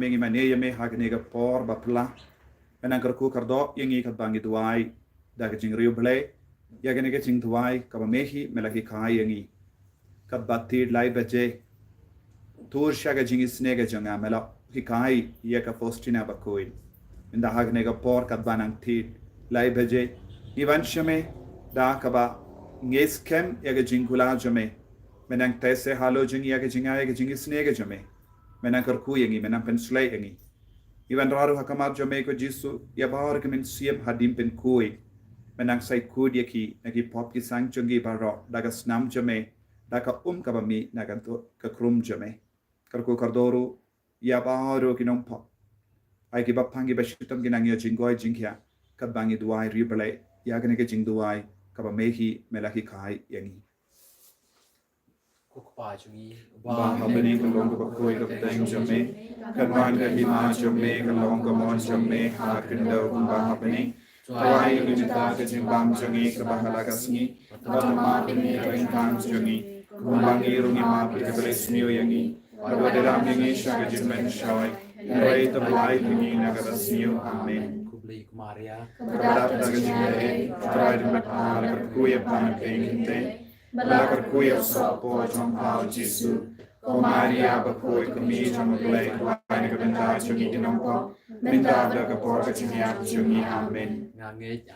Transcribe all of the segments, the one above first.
mengi mane yame hagne ga por bapla menang kerku kardo yangi kat bangi tuai da ke jing riu ble ya gane ke jing tuai ka ba mehi melaki kai yangi kat batti lai baje tur shaga jingi snega janga mela ki kai ya ka postina ba koi inda hagne ga por kat banang tit lai baje ivan shame da ka ba nges kem ya ga jingula jame menang tese halo jingi ya ga jinga ya ga jingi snega jame menang kerku yangi menang penslay yangi Iwan raru hakamar jame ko jisu ya bahar ke men siap hadim pen kui menang sai kud yaki nagi pop ki sang jungi baro daga snam jame daga ka bami nagan to ka krum jame karku kardoru ya baharu ki nom pop ai ki bapangi bashitam ki nang ya jingoi jingkya kat bangi duai ribale ya gane ke jing duai ka ba mehi melaki kai yangi ba habeni ka long ko koi ka tang jame kan wan ka hima jame ka long ka mon jame ha kindo ba habeni Tuai limita ka jimbam jangi ka bahala kasni batama bini ka inkam jangi kumbangi rungi ma ka beresniyo yangi Adoderam yangi shaga jinmen shawai Rai ta blai tingi nagadasniyo amen Maria Kabadat daga jingare Try to make all ka kuya pan penginte Balakar kuya sopo jom pao jisu Ko Maria bakoi kami jom blai kuai ka benda jangi dinampo Minda daga porka jingiak jangi amen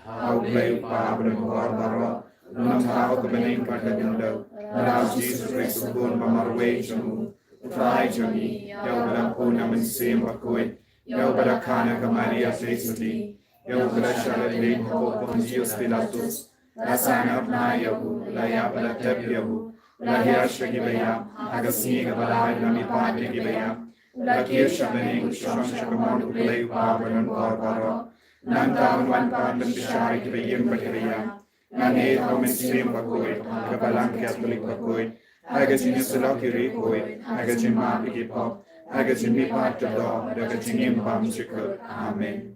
Au blai pa abang barbaro Nunam hao ka bening ka kagando Narao Jesus Christ pun mamarwe jamu Try jangi Yau balapun namin sim bakoi Yau balakana ka Maria Fesudi Yau balasyalat lin ko Pontius Pilatus Lasanap na yahu Laya balatep yahu Lahir syagibaya Agasni ka balay nami padri gibaya Lakir syaganing Syong syagamon uplay upabanon barbaro Nangkaon wan pan Benbisyari kibayang bagibaya Nangit omen sim bakoy Kabalang Catholic bakoy Agajin yusulaki rikoy Agajin mapikipop Agajin mipatado Agajin imbam chikot Amen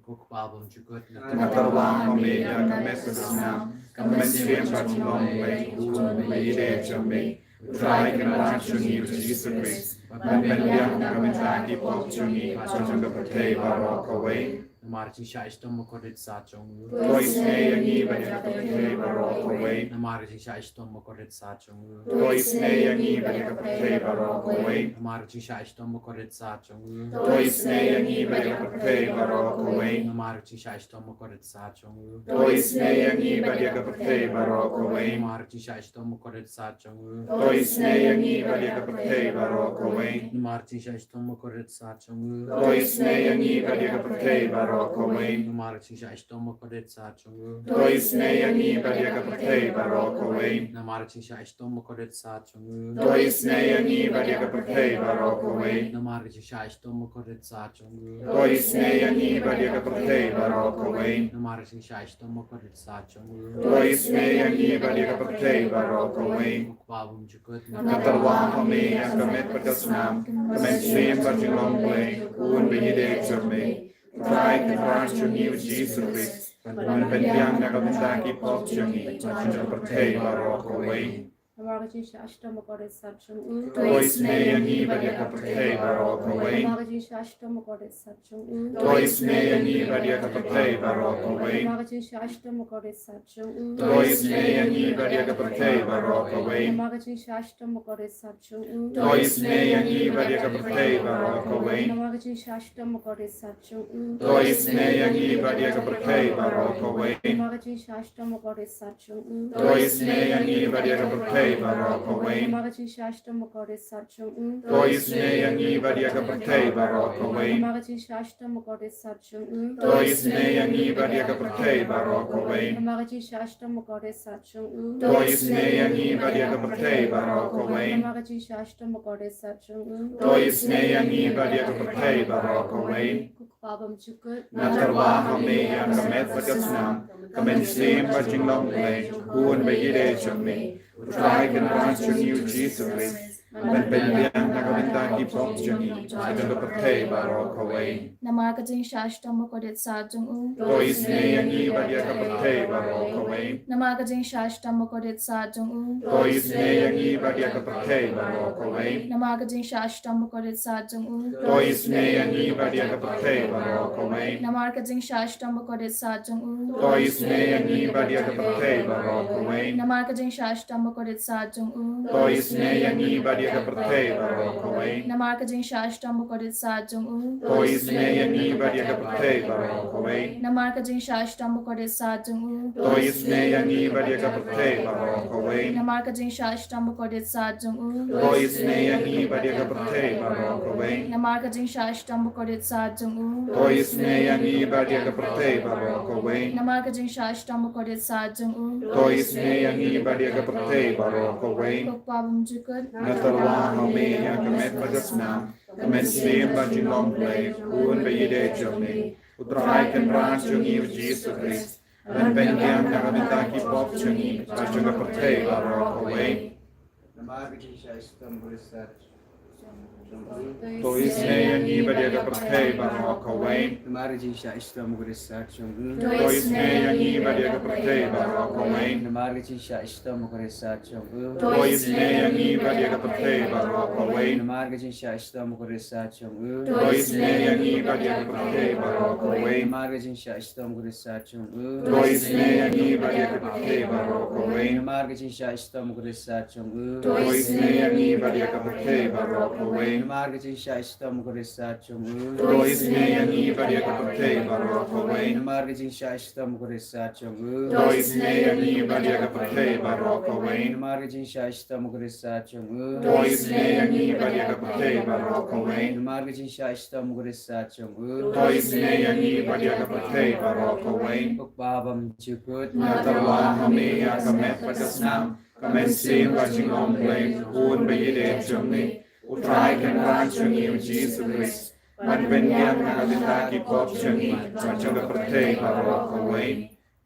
Natarwang kami ya kami sa kami siyem patimong may ide jami Try kinalang chungi Jesus Christ Manbendiang kami taki pop chungi Chunga patay baro kaway Marci sha istom mokorit sa chung. Tois ne yangi banya kapatay baro kaway Marci sha istom mokorit sa chung. Tois ne yangi banya kapatay baro kaway Marci sha istom mokorit sa chung. Tois ne yangi banya kapatay baro kaway Marci sha istom mokorit sa chung. Tois ne yangi banya kapatay baro kaway Marci sha istom mokorit sa chung. Tois ne yangi banya kapatay baro kaway Marci sha istom mokorit sa chung. Tois ne yangi banya kapatay baro kaway Marci sha istom mokorit sa chung. Tois ne yangi banya kapatay baro kaway Marci sha istom mokorit sa chung. Tois ne yangi banya kapatay baro kaway Marci sha istom mokorit sa chung. Tois ne yangi banya kapatay baro kaway Marci sha istom mokorit sa chung. Tois ne yangi banya kapatay baro kaway Babum jukut Natarwang kami ang kamit pagkasunam Kamit siyem pagkilong play Uun bihide jami Try to trust your new Jesus Christ Manbendiang nakabintaki pop chungi Chunga patay baro kaway Margaji Ashtam Goddess Satchum. Tois ne yangi banya kapatay baro kaway Margaji Ashtam Goddess Satchum. Tois ne yangi banya kapatay baro kaway Margaji Ashtam Goddess Satchum. Tois ne yangi banya kapatay baro kaway Margaji Ashtam Goddess Satchum. Tois ne yangi banya kapatay baro kaway Margaji Ashtam Goddess Satchum. Tois ne yangi banya kapatay baro kaway Margaji Ashtam Goddess Satchum. Tois ne yangi banya kapatay baro kaway Margaji Ashtam Goddess Satchum. Tois ne yangi banya kapatay baro kaway Margaji Ashtam Goddess Satchum. Tois ne yangi banya kapatay baro kaway Margaji Ashtam Goddess Satchum. Tois ne yangi banya kapatay baro kaway Margaji Ashtam Goddess Satchum. Tois ne yangi banya kapatay baro kaway Babam Chukut. Natarwa kami ang kamit pagkasunam Kamit siyem pagkilong play Uun bihide jami Try can trust your new Jesus Christ มันเป็นเรื่องนักวินตากีพบจังอีอาจจะประเทศบารอกเอาไว้ Namarka jing shashtam kodet sajung u. โดยสเนยังอีบาเดียกับประเทศบารอกเอาไว้ Namarka jing shashtam kodet sajung u. โดยสเนยังอีบาเดียกับประเทศบารอกเอาไว้ Namarka jing shashtam kodet sajung u. โดยสเนยังอีบาเดียกับประเทศบารอกเอาไว้ Namarka jing shashtam kodet sajung u. โดยสเนยังอีบาเดียกับประเทศบารอกเอาไว้ Namarka jing shashtam kodet sajung u. โดยสเนยังอีบาเดียกับประเทศบารอกเอาไว้ Namarka jing shashtam kodet sajung u. โดยสเนยังอีบาเดียกับประเทศบารอกเอาไว้ Namarka jing shashtam kodet sajung u. โดยสเนยังอีบาเดียกับประเทศบารอกเอาไว้ Namarka jing shashtam kodet sajung u. โดยสเนยังอีบาเดียกับประเทศบารอกเอาไว้ Namarka jing shashtam kodet sajung u. โดยสเนยังอีบาเดียกับประเทศบารอกเอาไว้ Namarka jing shashtam kodet sajung u. โดยสเนยังอีบาเดียกับประเทศบารอกเอาไว้ Pagpabam jukut. นัตลาเฮาเมียกเม็ดพัดสนามกเม็ดเสียมบาจิลองเพลย์คูนไปยีเดจงนี้อุตรายกันราชจงอีวจีสุคริสต์มันเป็นอย่างนักบินตากีพบจงอีอาจจะประเทศบารอกเอาไว้ Namarka jing shashtam kodet sajung โดยสเนยังอีบาเดียกับประเทศบารอกเอาไว้ Namarka jing shashtam kodet sajung โดยสเนยังอีบาเดียกับประเทศบารอกเอาไว้ Namarka jing shashtam kodet sajung โดยสเนยังอีบาเดียกับประเทศบารอกเอาไว้ Namarka jing shashtam kodet sajung โดยสเนยังอีบาเดียกับประเทศบารอกเอาไว้ Namarka jing shashtam kodet sajung โดยสเนยังอีบาเดียกับประเทศบารอกเอาไว้ Namarka jing shashtam kodet sajung โดยสเนยังอีบาเดียกับประเทศบารอกเอาไว้ Namarka jing shashtam kodet sajung โดยสเนยังอีบาเดียกับประเทศบารอกเอาไว้ Namarka jing shashtam kodet sajung โดยสเนยังอีบาเดียกับประเทศบารอกเอาไว้ Namarka jing shashtam kodet sajung โดยสเนยังอีบาเดียกับประเทศบารอกเอาไว้ Namarka jing shashtam kodet sajung โดยสเนยังอีบาเดียกับประเทศบารอกเอาไว้ Pagpabam jukut นาตลาเฮาเมียกเม็ดพัดสนามกเม็ดเสียมบาจิลองเพลย์คูนไปยีเดจงนี้อุตรายกันราชจงอีวจีสุคริสต์มันเป็นอย่างนักบินตากีพบจงอีอาจจะประเทศบารอกเอาไว้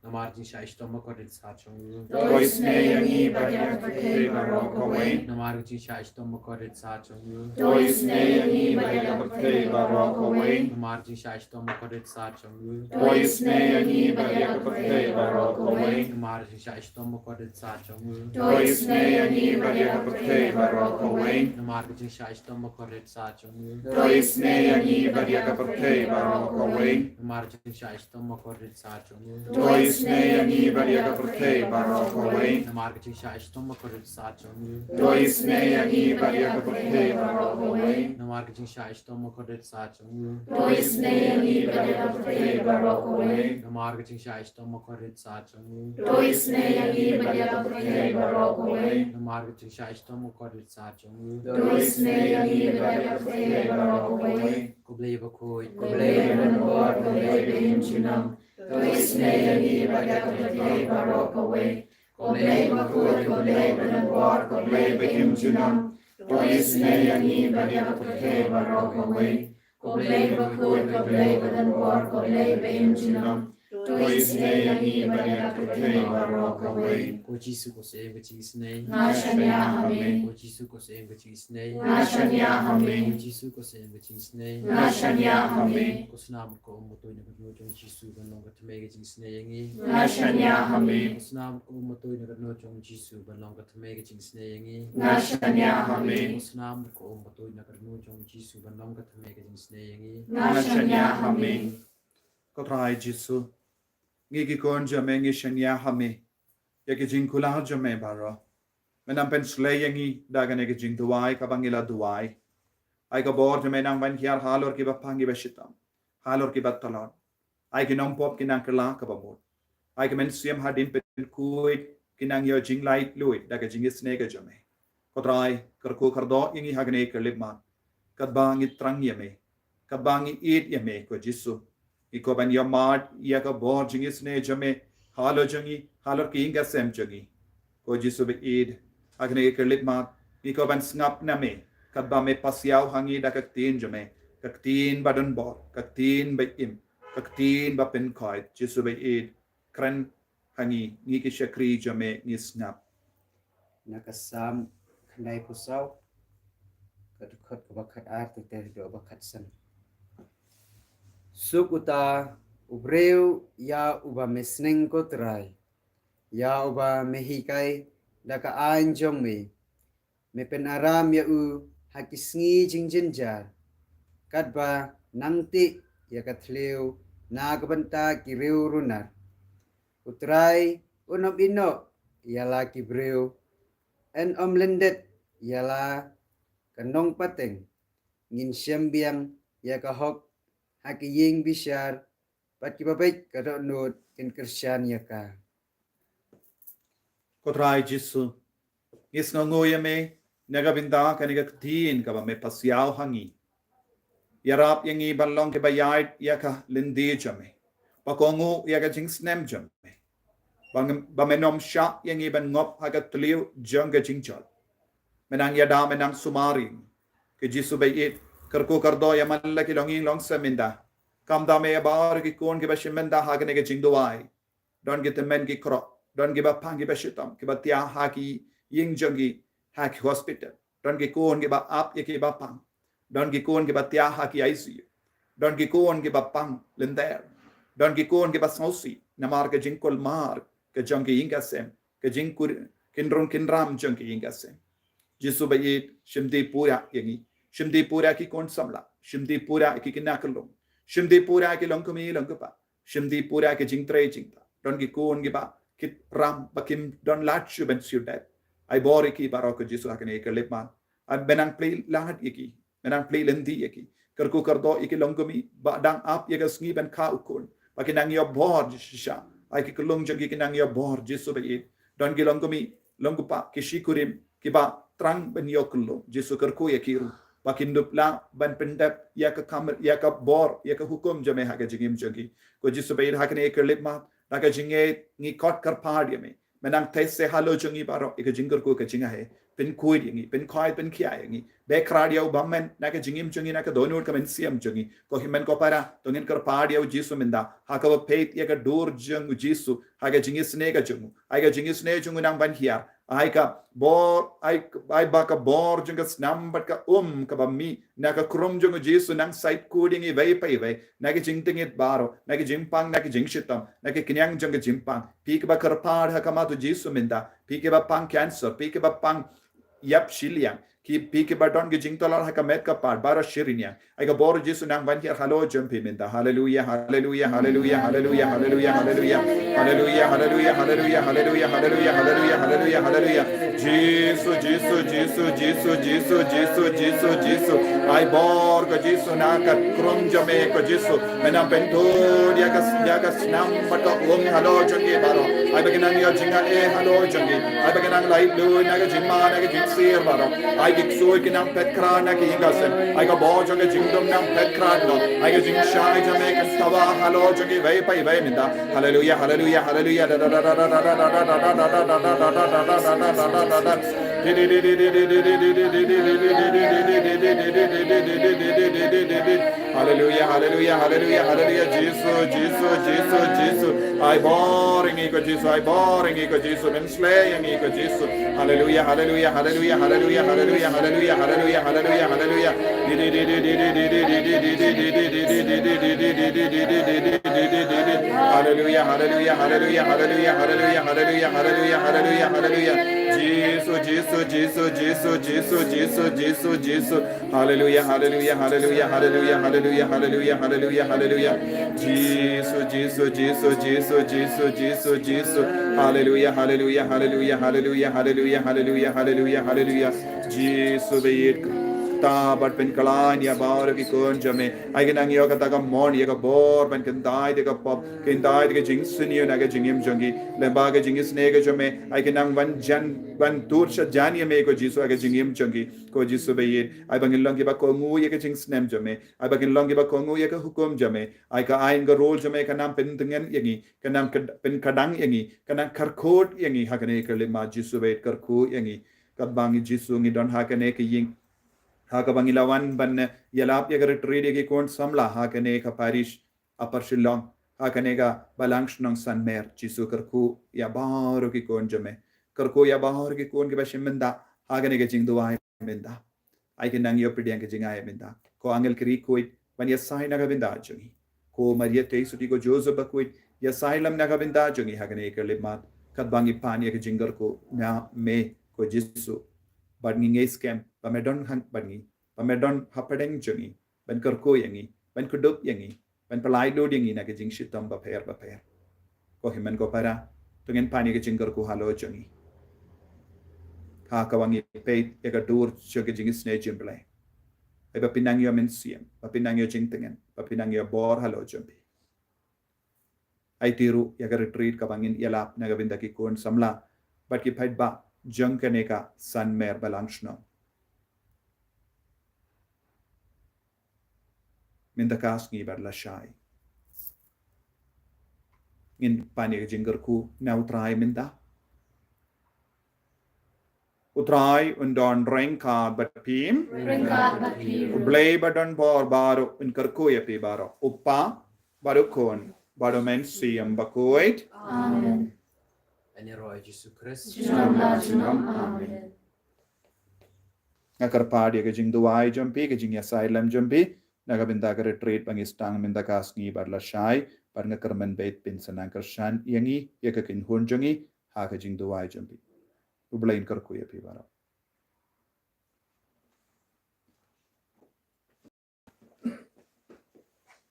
Namarka jing shashtam kodet sajung โดยสเนยังอีบาเดียกับประเทศบารอกเอาไว้ Namarka jing shashtam kodet sajung โดยสเนยังอีบาเดียกับประเทศบารอกเอาไว้ Namarka jing shashtam kodet sajung โดยสเนยังอีบาเดียกับประเทศบารอกเอาไว้ Namarka jing shashtam kodet sajung โดยสเนยังอีบาเดียกับประเทศบารอกเอาไว้ Namarka jing shashtam kodet sajung โดยสเนยังอีบาเดียกับประเทศบารอกเอาไว้ Namarka jing shashtam kodet sajung โดยสเนยังอีบาเดียกับประเทศบารอกเอาไว้ Namarka jing shashtam kodet sajung โดยสเนยังอีบาเดียกับประเทศบารอกเอาไว้ Namarka jing shashtam kodet sajung โดยสเนยังอีบาเดียกับประเทศบารอกเอาไว้ Namarka jing shashtam kodet sajung โดยสเนยังอีบาเดียกับประเทศบารอกเอาไว้ Namarka jing shashtam kodet sajung โดยสเนยังอีบาเดียกับประเทศบารอกเอาไว้ Kublei bakoi Kublei benor kublei benjunam Kublei sne yangi baga kublei barok away Kublei bakoi kublei benor kublei benjunam Kublei sne yangi baga kublei barok away Kublei bakoi kublei benor kublei benjunam Kublei sne yangi baga kublei barok away Ko Jisu ko se ga Jingisynei Nashanya amen Ko Jisu ko se ga Jingisynei Nashanya amen Ko Jisu ko se ga Jingisynei Nashanya amen Ko snam ko mo to na ko jong Jisu ban long ka tme ga Jingisynei yangi Nashanya amen Ko snam ko mo to na ko jong Jisu ban long ka tme ga Jingisynei yangi Nashanya amen Ko snam ko mo to na ko jong Jisu ban long ka tme ga Jingisynei yangi Nashanya amen ก็ทรายจิสุงี้กี่คนจะไม่งี้ฉันยาหามีอยากจิงคุลาจะไม่บารอมันนำเป็นสเลยังงี้ได้กันเอกจิงตัวไอ้กับบังกิลาตัวไอ้ไอ้ก็บอกจะไม่นำวันขี้ฮาลอร์กี่บัพพังกี่บัชิตามฮาลอร์กี่บัตตลอดไอ้กินน้องพบกินนังกลากับบับดไอ้ก็เป็นเสียมหาดินเป็นคุยกินนังยอจิงไลท์ลุยได้กันจิงกิสเนกจะไม่ก็ทรายกระคูกระดอยังงี้หากันเอกลิบมันกัดบางงี้ตรังยังไม่กัดบางงี้อีดยังไม่ก็จิสุIko ban yamad yaka bor jingis ne jame halo jangi halor ki inga sem jangi ko jisu be id agne kerlit mat iko ban snap na me kadba me pasyaw hangi da kaktin jame kaktin badan bor kaktin be im kaktin ba pen khoit jisu be id kran hangi ni ki shakri jame ni snap nakasam khandai pusau Kadukot kabakat art teh do bakat san. Sukuta ubreu ya uba mesneng kotrai. Ya uba mehikai daka anjong me penaram ya u hakisngi jingjinjar. Kadba nangti ya katleu na kabanta kireu runar. Utrai unop ino yala kibreu en omlendet yala kanong pateng ngin syambiang ya kahok haki ying bishar pat kibabait kadok not kin Krisyan ya ka. Kotrai Jisu. Is ngoya me nagabinda kaniga tin ka me pasiao hangi. Yarap yang balong ke bayait yaka lindi jame. Pakongu yaka jingsnem jame. Bamenom sha yang ban ngop haga tliu jangga jingjal. Menang yada menang sumaring. Ke Jisu bayit kerku kardo ya malla ki longing long seminda. Kam da me bar ki kon ki bashimenda haga nega jingduai. Don get the men ki kro. Don give up pangi bashitam. Ki batia haki ying jangi haki hospital. Don ki kon ki ba up yaki ba pang. Don ki kon ki batia haki ICU. Don ki kon ki ba pang linder. Don ki kon ki ba sausi. Namar ke jingkol mar ke jangi ingasem. Ke jingkur kinron kinram jangi ingasem. Jisu bayit shimdi pura yangi. Shimdi pura ki kon samla. Shimdi pura ki kinakalong. Shimdi pura ki longkumi longkupa. Shimdi pura ki jingtre jingta. Don ki kon ki ba kit ram bakim don lachu ben sudet. Ay bori ki baroko Jisu hakane ke lipman. An benang play lahat yaki. Benang play lendi yaki. Kerku kardo iki longkumi ba dang ap yaga sngi ben ka ukul. Bakinang yo bor jisha. Ay ki kulong jagi kinang yo bor Jisu bayit. Don ki longkumi longkupa ki shikurim ki ba trang ben yokulo Jisu kerku yakiru bakindup la ban pendap ya ka kamar ya ka bor ya ka hukum jame haga jingim jagi ko Jisu bayir hakane kerlip ma naga jinge ngi kot kar pad yame menang tese halo jangi baro ika jingar ko ka jinga he pen kuid yangi pen kai pen kia yangi be kradio bammen naga jingim jangi naga donur ka men siam jangi ko himen ko para tongin kar pad yaw Jisu minda haka peit ya ka dur jang Jisu haga jingis ne ga jangu aga jingis ne jungu nang ban hiar ai ka bor ai ba ka bor jungas number ka ka ba mi na ka krum jungu Jisu nang site coding i vai pai vai na ka jingting it baro na ka jimpang na ka jingshitam na ka kinyang junga jimpang pi ka ba karpad ha ka ma tu Jisu minda pi ka ba pang cancer pi ka ba pang yap shiliang ki pi ke badon ge jingtolar ha ka met ka par bara shirinya ai ka bor Jisu nang ban hier halo jumpi minda hallelujah hallelujah hallelujah hallelujah hallelujah hallelujah hallelujah hallelujah hallelujah hallelujah hallelujah hallelujah hallelujah hallelujah Jisu Jisu Jisu Jisu Jisu Jisu Jisu Jisu ai bor ka Jisu na ka krum jame ko Jisu mena bentur ya ka snam bata halo jangi baro ai baginang yo jinga halo jangi ai baginang lai lu na ka jingma na ka jingsir baro ai giksoy kinang petkra na ki ingasen ai ka bo jangi jingdom nang petkra no ai ka jing shai jame ka stawa halo jangi vai pai vai minda hallelujah hallelujah hallelujah da da da da da da da da da da da da da da da da hallelujah hallelujah hallelujah hallelujah Jesus Jesus Jesus Jesus ai boring iko Jesus ai boring iko Jesus men slay yang iko Jesus hallelujah hallelujah hallelujah hallelujah hallelujah hallelujah hallelujah hallelujah hallelujah hallelujah hallelujah hallelujah hallelujah hallelujah hallelujah hallelujah hallelujah hallelujah Jesus Jesus Jesus Jesus Jesus Jesus Jesus Jesus hallelujah hallelujah hallelujah hallelujah hallelujah hallelujah hallelujah hallelujah Jesus Jesus Jesus Jesus Jesus Jesus Jesus hallelujah hallelujah hallelujah hallelujah hallelujah hallelujah hallelujah hallelujah Jesus be tabat pen kalan ya bar ki kon jame ai nang yo ka ta mon ye ka bor pen kan dai de ka pop kin dai de jingsini na ga jingim jangi le ba ga jingis ne ga jame ai nang van jan van tur sha jan ye me ko Jisu aga jingim jangi ko Jisu be ye ai bangin long ki ba ko ngu ye ka jings nem jame ai bangin long ki ba ko ngu ye ka hukum jame ai ka ain ga rol jame ka nam pen tengen yangi ka nam pen kadang yangi ka nam karkot yangi hakane ka le ma Jisu be karku yangi ka bangi Jisu ngi don hakane ka ying haka bangilawan ban yalap ya retreat ki kon samla hakane ka parish upper shillong hakane ga balangsh nang san mer Jisu karku ya baro ki kon jame karku ya bahor ki kon ki bashimenda hakane ga jingduai menda Ai kinang yo pediang ke jingai minta. Ko angel kiri kuit ban ya sai naga binda jungi. Ko Maria te suti ko Joseph bakuit ya sai lam naga binda jungi hagane ke limat kat bangi pani ke jingar ko na me ko Jisu. Ban ngi scam ba medon hang bangi ba medon hapadeng jungi ban kar ko yangi ban kudup yangi ban palai lo yangi na ke jing shitam ba per. Ko himan ko para tungen pani ke jingar ko halo jungi. Ha kawangi peit ya dur ke Jingisynei-blei. Ay papinang yo mensiam, papinang yo jingtingen, papinang yo bor halo jumpi. Ay tiru ya retreat kabangin yalap na gabinda ki kun samla, but ki paid ba jung kaneka san mer balangshno. Minda kas ngi bar la shai. Ngin pani ka jingar ku na utrai minda. Utrai undon rengkad bat pim. Blei badon bor baro in karkuya pi baro. Uppa baru kon baru mensiam bakuit. Amen. En je rooi Jezus Christus. Amen. Ngakar padi ka jing duai jumpi ka jing yasai lam jumpi. Nagabinda ka retreat pangistang minda kas ngi bar la shai. Par ngakar men bait pin sanang karshan yangi yakakin hunjungi ha ka jing duai jumpi. Ublain karkuya pi baro.